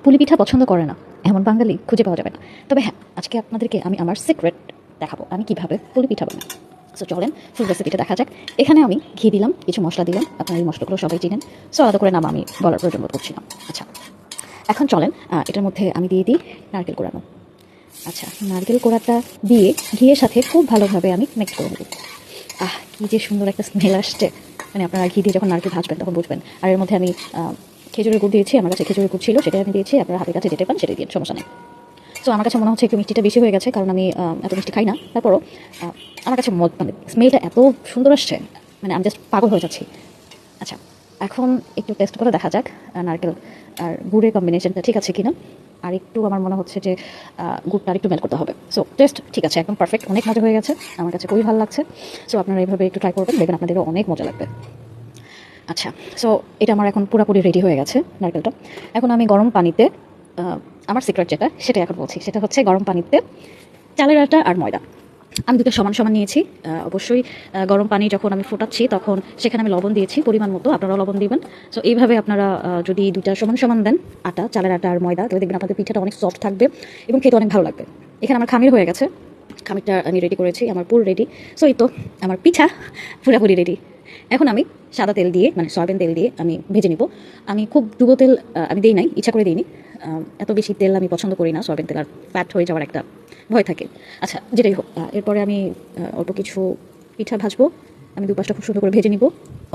পুলি পিঠা পছন্দ করে না এমন বাঙালি খুঁজে পাওয়া যাবে না। তবে হ্যাঁ, আজকে আপনাদেরকে আমি আমার সিক্রেট দেখাবো আমি কীভাবে পুলি পিঠা বানাই। সো চলেন ফুল রেসিপিটা দেখা যাক। এখানে আমি ঘি দিলাম, কিছু মশলা দিলাম, আপনার এই মশলাগুলো সবাই চিনেন। সো আলাদা করে নাম আমি বলার প্রয়োজন বোধ করছি না। আচ্ছা, এখন চলেন এটার মধ্যে আমি দিয়ে দিই নারকেল কোড়ানো। আচ্ছা, নারকেল কোড়াটা দিয়ে ঘিয়ের সাথে খুব ভালোভাবে আমি মিক্স করে নেব। কী যে সুন্দর একটা স্মেল আসছে, মানে আপনারা ঘি দিয়ে যখন নারকেল ভাজবেন তখন বুঝবেন। আর এর মধ্যে আমি খেজুরের গুড় দিয়েছি, আমার কাছে খেজুরের গুড় ছিল, সেটাই আমি দিয়েছি। আপনার হাতের কাছে যেতে পান সেটাই দিয়ে, সমস্যা নেই। সো আমার কাছে মনে হচ্ছে একটু মিষ্টিটা বেশি হয়ে গেছে, কারণ আমি এত মিষ্টি খাই না। তারপরও আমার কাছে মানে স্মেলটা এত সুন্দর আসছে, মানে আমি জাস্ট পাগল হয়ে যাচ্ছি। আচ্ছা, এখন একটু টেস্ট করে দেখা যাক নারকেল আর গুড়ের কম্বিনেশনটা ঠিক আছে কিনা। আর একটু আমার মনে হচ্ছে যে গুড়টা আর একটু মেল্ট করতে হবে। সো টেস্ট ঠিক আছে, একদম পারফেক্ট, অনেক মজা হয়ে গেছে, আমার কাছে খুবই ভালো লাগছে। সো আপনারা এইভাবে একটু ট্রাই করবেন, দেখবেন আপনাদেরও অনেক মজা লাগবে। আচ্ছা, সো এটা আমার এখন পুরোপুরি রেডি হয়ে গেছে নারকেলটা। এখন আমি গরম পানিতে আমার সিক্রেট যেটা সেটা এখন বলছি, সেটা হচ্ছে গরম পানিতে চালের আটা আর ময়দা আমি দুটো সমান সমান নিয়েছি। অবশ্যই গরম পানি যখন আমি ফোটাচ্ছি তখন সেখানে আমি লবণ দিয়েছি পরিমাণ মতো, আপনারাও লবণ দিবেন। সো এইভাবে আপনারা যদি দুইটা সমান সমান দেন আটা, চালের আটা আর ময়দা, তাহলে দেখবেন আপনাদের পিঠাটা অনেক সফট থাকবে এবং খেতে অনেক ভালো লাগবে। এখানে আমার খামির হয়ে গেছে, খামিরটা আমি রেডি করেছি, আমার পুর রেডি। সো এই তো আমার পিঠা পুরাপুরি রেডি। এখন আমি সাদা তেল দিয়ে, মানে সয়াবিন তেল দিয়ে আমি ভেজে নিব। আমি খুব ডুবো তেল আমি দিই নাই, ইচ্ছা করে দিইনি। এত বেশি তেল আমি পছন্দ করি না, সয়াবিন তেল আর ফ্যাট হয়ে যাওয়ার একটা ভয় থাকে। আচ্ছা, যেটাই হোক, এরপরে আমি অল্প কিছু পিঠা ভাজবো। আমি দুপাশটা খুব সুন্দর করে ভেজে নিব,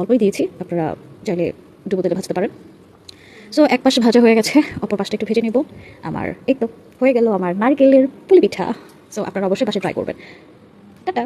অল্পই দিয়েছি, আপনারা চাইলে ডুবো তেলে ভাজতে পারেন। সো এক পাশে ভাজা হয়ে গেছে, অপর পাশটা একটু ভেজে নিব। আমার এই তো হয়ে গেল আমার নারকেলের পুলি পিঠা। সো আপনারা অবশ্যই পাশে ট্রাই করবেন। টাটা।